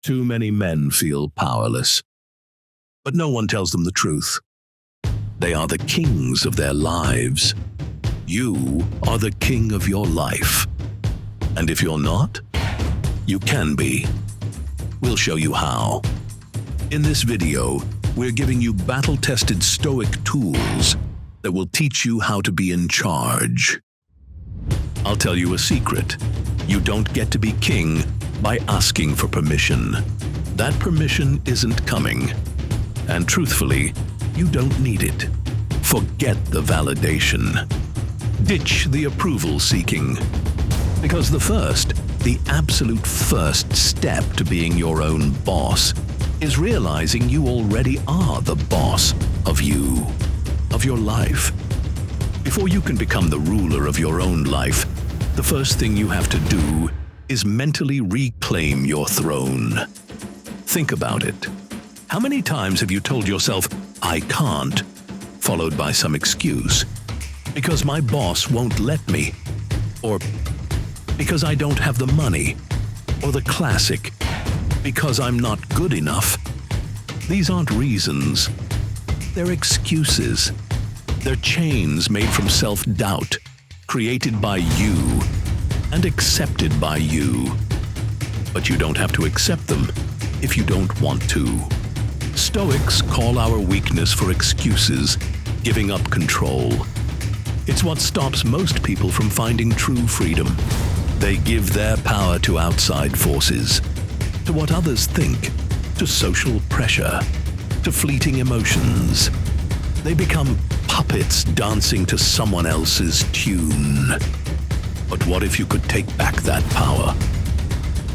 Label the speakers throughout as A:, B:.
A: Too many men feel powerless, but no one tells them the truth. They are the kings of their lives. You are the king of your life. And if you're not, you can be. We'll show you how. In this video, we're giving you battle-tested Stoic tools that will teach you how to be in charge. I'll tell you a secret. You don't get to be king by asking for permission. That permission isn't coming. And truthfully, you don't need it. Forget the validation. Ditch the approval seeking. Because the absolute first step to being your own boss is realizing you already are the boss of you, of your life. Before you can become the ruler of your own life, the first thing you have to do is mentally reclaim your throne. Think about it. How many times have you told yourself, "I can't," followed by some excuse? Because my boss won't let me. Or because I don't have the money. Or the classic, because I'm not good enough. These aren't reasons. They're excuses. They're chains made from self-doubt, created by you and accepted by you. But you don't have to accept them if you don't want to. Stoics call our weakness for excuses, giving up control. It's what stops most people from finding true freedom. They give their power to outside forces, to what others think, to social pressure, to fleeting emotions. They become puppets dancing to someone else's tune. But what if you could take back that power?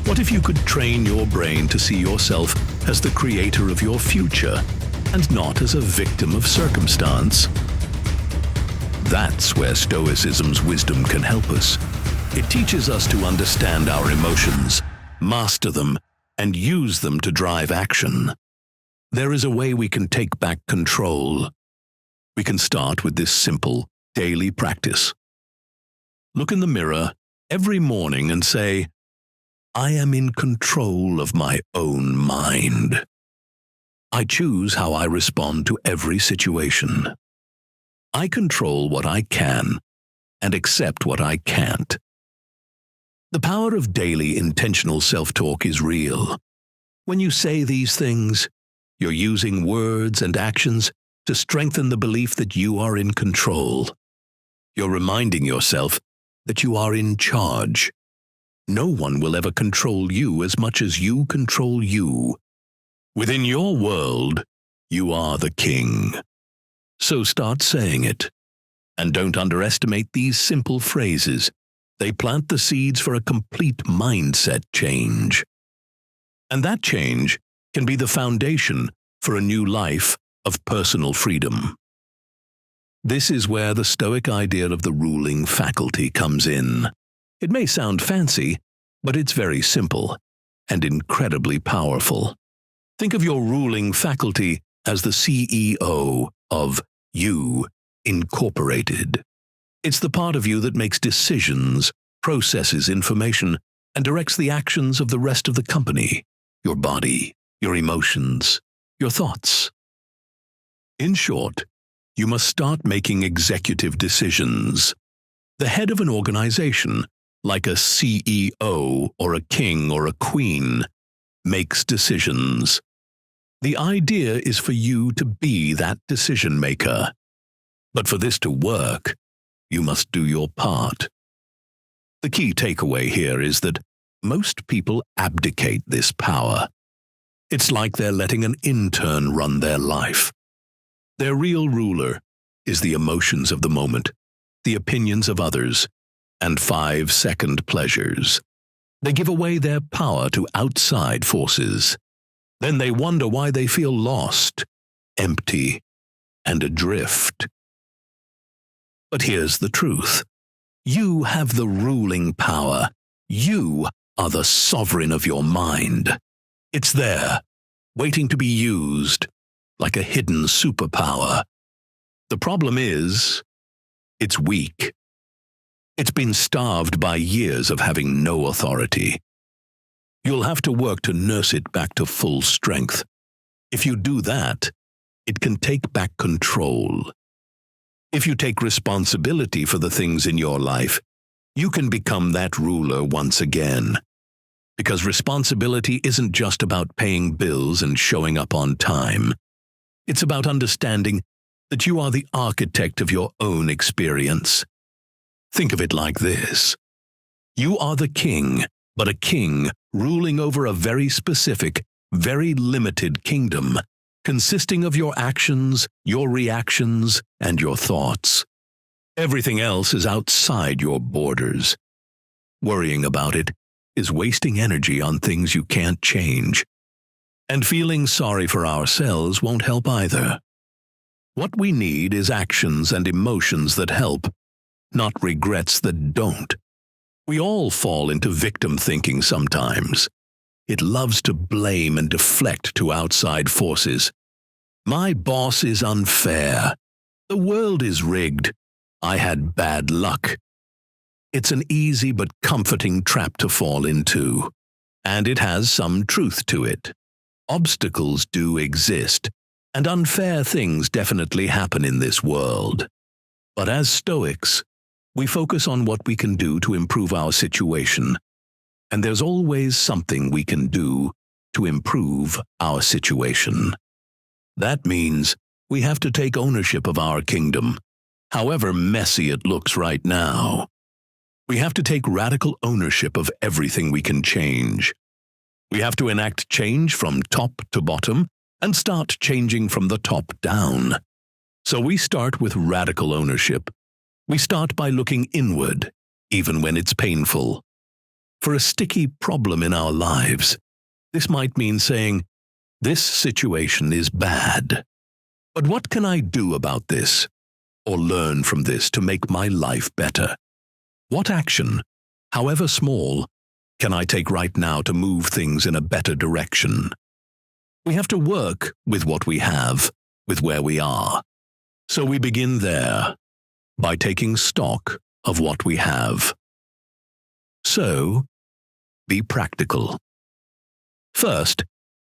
A: What if you could train your brain to see yourself as the creator of your future and not as a victim of circumstance? That's where Stoicism's wisdom can help us. It teaches us to understand our emotions, master them, and use them to drive action. There is a way we can take back control. We can start with this simple, daily practice. Look in the mirror every morning and say, "I am in control of my own mind. I choose how I respond to every situation. I control what I can and accept what I can't." The power of daily intentional self-talk is real. When you say these things, you're using words and actions to strengthen the belief that you are in control. You're reminding yourself that you are in charge. No one will ever control you as much as you control you. Within your world, you are the king. So start saying it. And don't underestimate these simple phrases. They plant the seeds for a complete mindset change. And that change can be the foundation for a new life of personal freedom. This is where the Stoic idea of the ruling faculty comes in. It may sound fancy, but it's very simple and incredibly powerful. Think of your ruling faculty as the CEO of You Incorporated. It's the part of you that makes decisions, processes information, and directs the actions of the rest of the company, your body, your emotions, your thoughts. In short, you must start making executive decisions. The head of an organization, like a CEO or a king or a queen, makes decisions. The idea is for you to be that decision maker. But for this to work, you must do your part. The key takeaway here is that most people abdicate this power. It's like they're letting an intern run their life. Their real ruler is the emotions of the moment, the opinions of others, and 5-second pleasures. They give away their power to outside forces. Then they wonder why they feel lost, empty, and adrift. But here's the truth. You have the ruling power. You are the sovereign of your mind. It's there, waiting to be used, like a hidden superpower. The problem is, it's weak. It's been starved by years of having no authority. You'll have to work to nurse it back to full strength. If you do that, it can take back control. If you take responsibility for the things in your life, you can become that ruler once again. Because responsibility isn't just about paying bills and showing up on time. It's about understanding that you are the architect of your own experience. Think of it like this. You are the king, but a king ruling over a very specific, very limited kingdom, consisting of your actions, your reactions, and your thoughts. Everything else is outside your borders. Worrying about it is wasting energy on things you can't change. And feeling sorry for ourselves won't help either. What we need is actions and emotions that help, not regrets that don't. We all fall into victim thinking sometimes. It loves to blame and deflect to outside forces. My boss is unfair. The world is rigged. I had bad luck. It's an easy but comforting trap to fall into, and it has some truth to it. Obstacles do exist, and unfair things definitely happen in this world. But as Stoics, we focus on what we can do to improve our situation, and there's always something we can do to improve our situation. That means we have to take ownership of our kingdom, however messy it looks right now. We have to take radical ownership of everything we can change. We have to enact change from top to bottom and start changing from the top down. So we start with radical ownership. We start by looking inward, even when it's painful. For a sticky problem in our lives, this might mean saying, "This situation is bad. But what can I do about this? Or learn from this to make my life better? What action, however small, can I take right now to move things in a better direction?" We have to work with what we have, with where we are. So we begin there, by taking stock of what we have. So, be practical. First,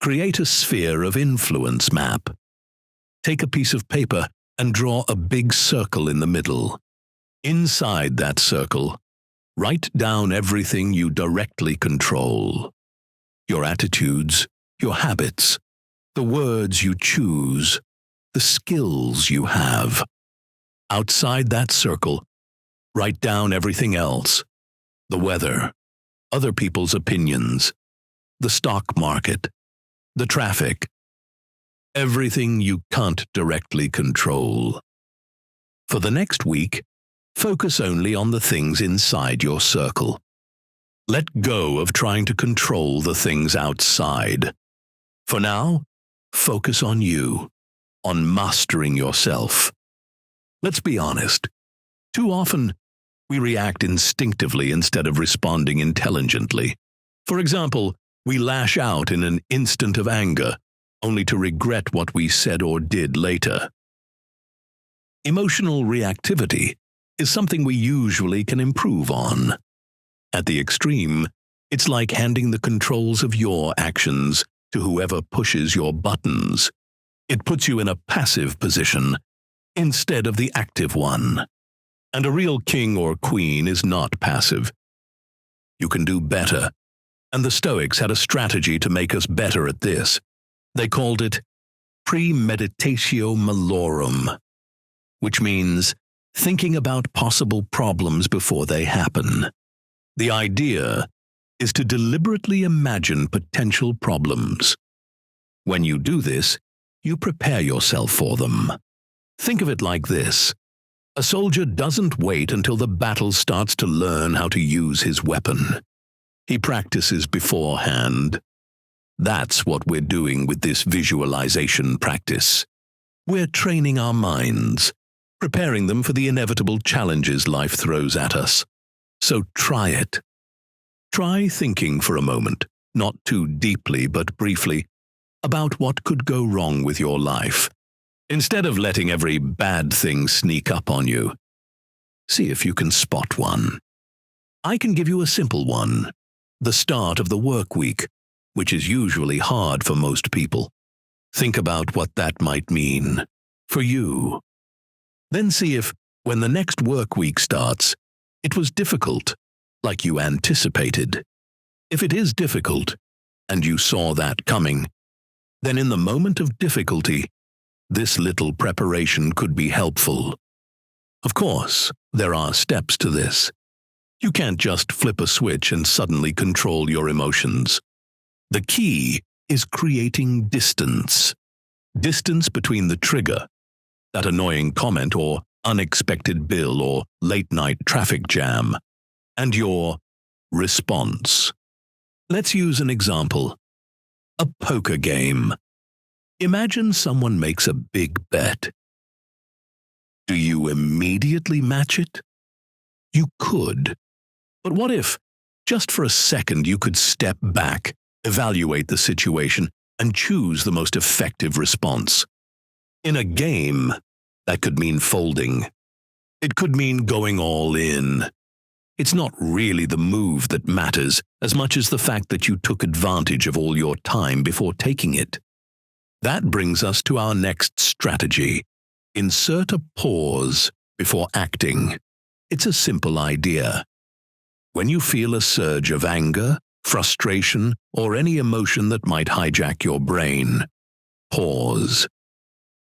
A: create a sphere of influence map. Take a piece of paper and draw a big circle in the middle. Inside that circle, write down everything you directly control. Your attitudes, your habits, the words you choose, the skills you have. Outside that circle, write down everything else: the weather, other people's opinions, the stock market, the traffic, everything you can't directly control. For the next week, focus only on the things inside your circle. Let go of trying to control the things outside. For now, focus on you, on mastering yourself. Let's be honest. Too often, we react instinctively instead of responding intelligently. For example, we lash out in an instant of anger, only to regret what we said or did later. Emotional reactivity is something we usually can improve on. At the extreme, it's like handing the controls of your actions to whoever pushes your buttons. It puts you in a passive position instead of the active one. And a real king or queen is not passive. You can do better. And the Stoics had a strategy to make us better at this. They called it premeditatio malorum, which means thinking about possible problems before they happen. The idea is to deliberately imagine potential problems. When you do this, you prepare yourself for them. Think of it like this. A soldier doesn't wait until the battle starts to learn how to use his weapon. He practices beforehand. That's what we're doing with this visualization practice. We're training our minds, preparing them for the inevitable challenges life throws at us. So try it. Try thinking for a moment, not too deeply but briefly, about what could go wrong with your life. Instead of letting every bad thing sneak up on you, see if you can spot one. I can give you a simple one. the start of the work week, which is usually hard for most people. Think about what that might mean for you. Then see if, when the next work week starts, it was difficult, like you anticipated. If it is difficult, and you saw that coming, then in the moment of difficulty, this little preparation could be helpful. Of course, there are steps to this. You can't just flip a switch and suddenly control your emotions. The key is creating distance. Distance between the trigger, that annoying comment or unexpected bill or late-night traffic jam, and your response. Let's use an example. A poker game. Imagine someone makes a big bet. Do you immediately match it? You could. But what if, just for a second, you could step back, evaluate the situation, and choose the most effective response? In a game, that could mean folding. It could mean going all in. It's not really the move that matters as much as the fact that you took advantage of all your time before taking it. That brings us to our next strategy. Insert a pause before acting. It's a simple idea. When you feel a surge of anger, frustration, or any emotion that might hijack your brain, pause.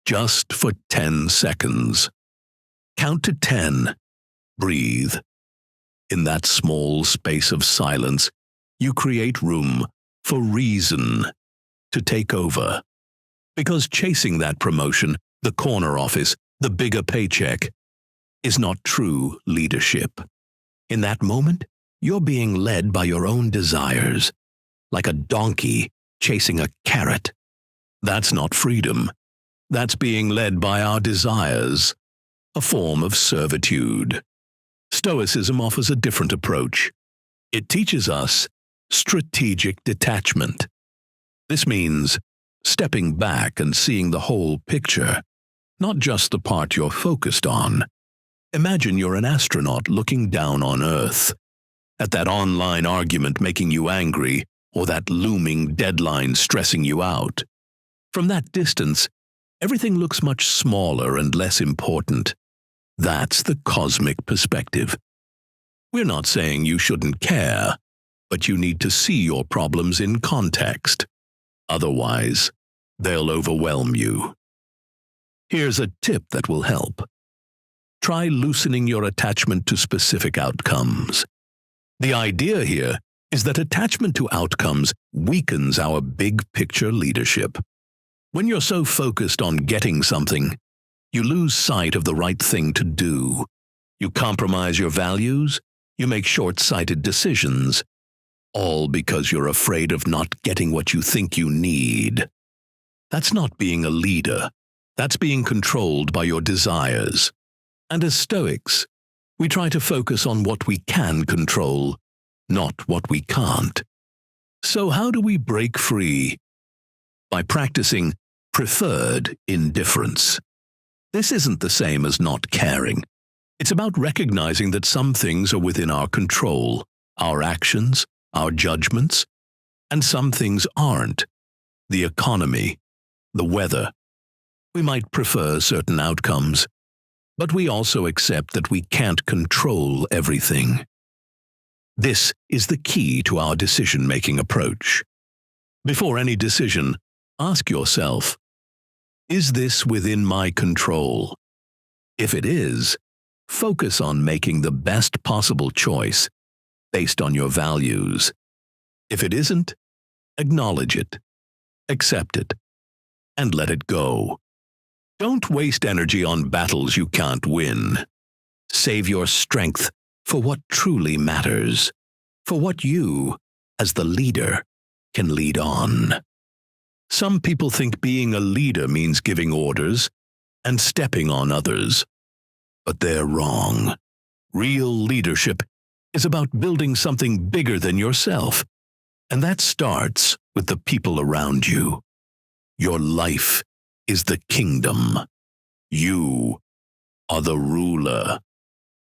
A: Just for 10 seconds. Count to 10. Breathe. In that small space of silence, you create room for reason to take over. Because chasing that promotion, the corner office, the bigger paycheck, is not true leadership. In that moment, you're being led by your own desires, like a donkey chasing a carrot. That's not freedom. That's being led by our desires, a form of servitude. Stoicism offers a different approach. It teaches us strategic detachment. This means stepping back and seeing the whole picture, not just the part you're focused on. Imagine you're an astronaut looking down on Earth, at that online argument making you angry, or that looming deadline stressing you out. From that distance, everything looks much smaller and less important. That's the cosmic perspective. We're not saying you shouldn't care, but you need to see your problems in context. Otherwise, they'll overwhelm you. Here's a tip that will help. Try loosening your attachment to specific outcomes. The idea here is that attachment to outcomes weakens our big picture leadership. When you're so focused on getting something, you lose sight of the right thing to do. You compromise your values, you make short-sighted decisions, all because you're afraid of not getting what you think you need. That's not being a leader. That's being controlled by your desires. And as Stoics, we try to focus on what we can control, not what we can't. So how do we break free? By practicing preferred indifference. This isn't the same as not caring. It's about recognizing that some things are within our control, our actions, our judgments, and some things aren't. The economy, the weather. We might prefer certain outcomes, but we also accept that we can't control everything. This is the key to our decision-making approach. Before any decision, ask yourself, is this within my control? If it is, focus on making the best possible choice based on your values. If it isn't, acknowledge it, accept it, and let it go. Don't waste energy on battles you can't win. Save your strength for what truly matters, for what you, as the leader, can lead on. Some people think being a leader means giving orders and stepping on others. But they're wrong. Real leadership is about building something bigger than yourself, and that starts with the people around you. Your life is the kingdom. You are the ruler.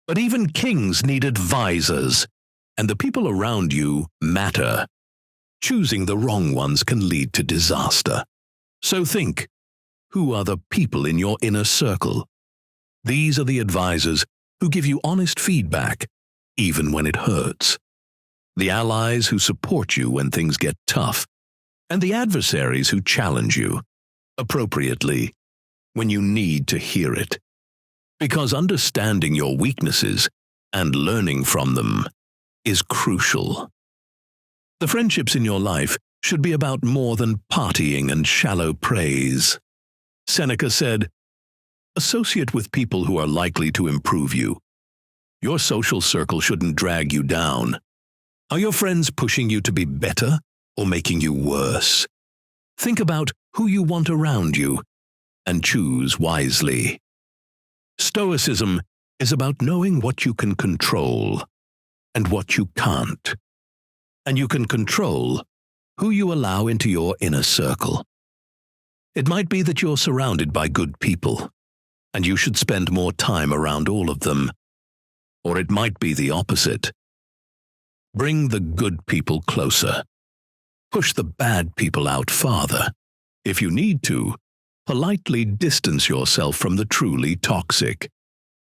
A: But even kings need advisors. and the people around you matter. Choosing the wrong ones can lead to disaster. So think, who are the people in your inner circle? These are the advisors who give you honest feedback, even when it hurts. The allies who support you when things get tough, and the adversaries who challenge you, appropriately, when you need to hear it. Because understanding your weaknesses and learning from them is crucial. The friendships in your life should be about more than partying and shallow praise. Seneca said, "Associate with people who are likely to improve you. Your social circle shouldn't drag you down. Are your friends pushing you to be better or making you worse? Think about who you want around you and choose wisely." Stoicism is about knowing what you can control and what you can't. And you can control who you allow into your inner circle. It might be that you're surrounded by good people, and you should spend more time around all of them. Or it might be the opposite. Bring the good people closer. Push the bad people out farther. If you need to, politely distance yourself from the truly toxic.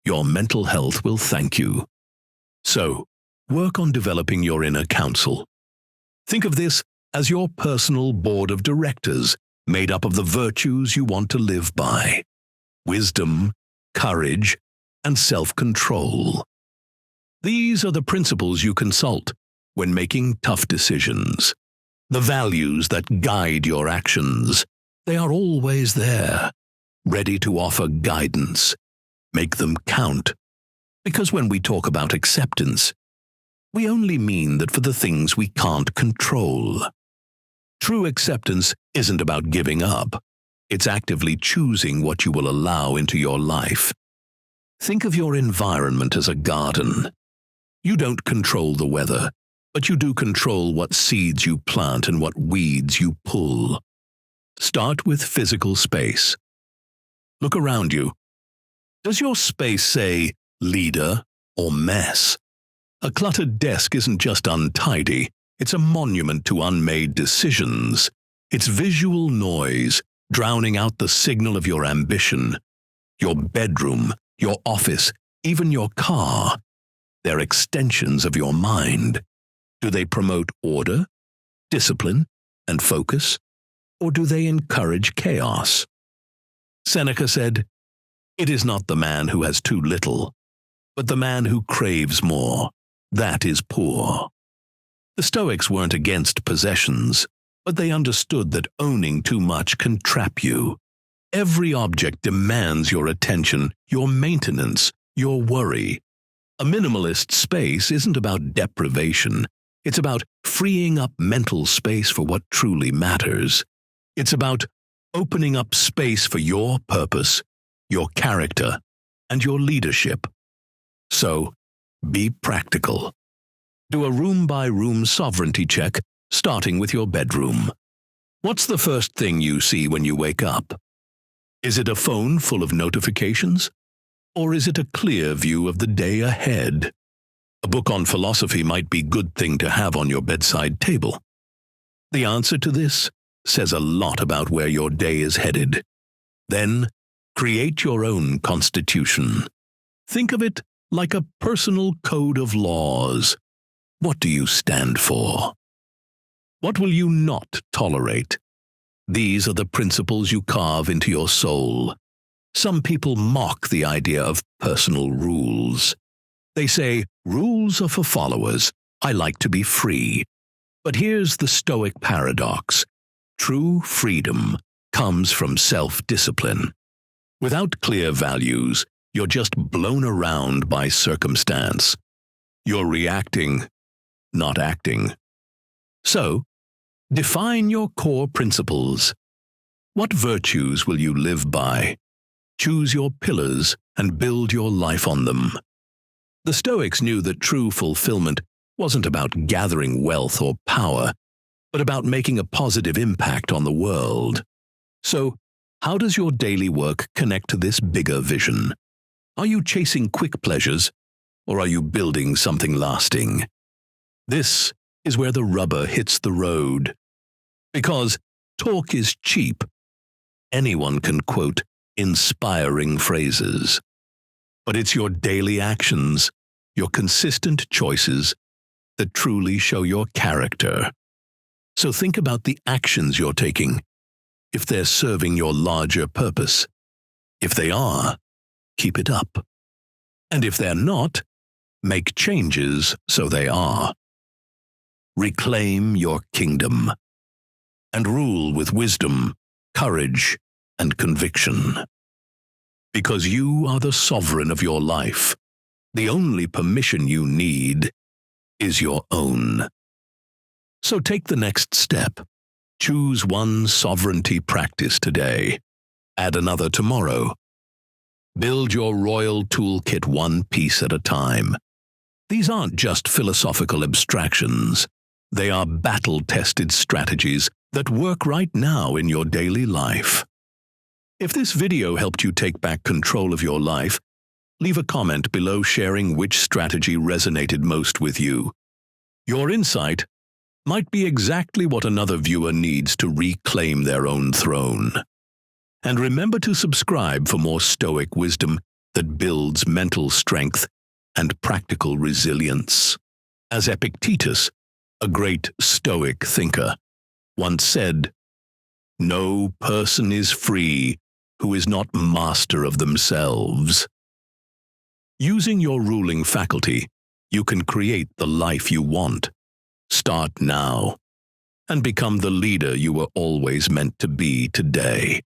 A: Your mental health will thank you. So, work on developing your inner council. Think of this as your personal board of directors made up of the virtues you want to live by: wisdom, courage, and self-control. These are the principles you consult when making tough decisions. The values that guide your actions. They are always there, ready to offer guidance. Make them count. Because when we talk about acceptance, we only mean that for the things we can't control. True acceptance isn't about giving up. It's actively choosing what you will allow into your life. Think of your environment as a garden. You don't control the weather, but you do control what seeds you plant and what weeds you pull. Start with physical space. Look around you. Does your space say leader or mess? A cluttered desk isn't just untidy, it's a monument to unmade decisions. It's visual noise, drowning out the signal of your ambition. Your bedroom, your office, even your car. They're extensions of your mind. Do they promote order, discipline, and focus? Or do they encourage chaos? Seneca said, "It is not the man who has too little, but the man who craves more. That is poor." The Stoics weren't against possessions, but they understood that owning too much can trap you. Every object demands your attention, your maintenance, your worry. A minimalist space isn't about deprivation. It's about freeing up mental space for what truly matters. It's about opening up space for your purpose, your character, and your leadership. So, be practical. Do a room-by-room sovereignty check, starting with your bedroom. What's the first thing you see when you wake up? Is it a phone full of notifications? Or is it a clear view of the day ahead? A book on philosophy might be a good thing to have on your bedside table. The answer to this says a lot about where your day is headed. Then, create your own constitution. Think of it like a personal code of laws. What do you stand for? What will you not tolerate? These are the principles you carve into your soul. Some people mock the idea of personal rules. They say, rules are for followers. I like to be free. But here's the Stoic paradox. True freedom comes from self-discipline. Without clear values, you're just blown around by circumstance. You're reacting, not acting. So, define your core principles. What virtues will you live by? Choose your pillars and build your life on them. The Stoics knew that true fulfillment wasn't about gathering wealth or power, but about making a positive impact on the world. So, how does your daily work connect to this bigger vision? Are you chasing quick pleasures, or are you building something lasting? This is where the rubber hits the road. Because talk is cheap. Anyone can quote inspiring phrases. But it's your daily actions, your consistent choices, that truly show your character. So think about the actions you're taking, if they're serving your larger purpose. If they are, keep it up. And if they're not, make changes so they are. Reclaim your kingdom and rule with wisdom, courage, and conviction. Because you are the sovereign of your life, the only permission you need is your own. So take the next step. Choose one sovereignty practice today. Add another tomorrow. Build your royal toolkit one piece at a time. These aren't just philosophical abstractions. They are battle-tested strategies that work right now in your daily life. If this video helped you take back control of your life, leave a comment below sharing which strategy resonated most with you. Your insight might be exactly what another viewer needs to reclaim their own throne. And remember to subscribe for more Stoic wisdom that builds mental strength and practical resilience. As Epictetus, a great Stoic thinker, once said, "No person is free who is not master of themselves." Using your ruling faculty, you can create the life you want. Start now and become the leader you were always meant to be today.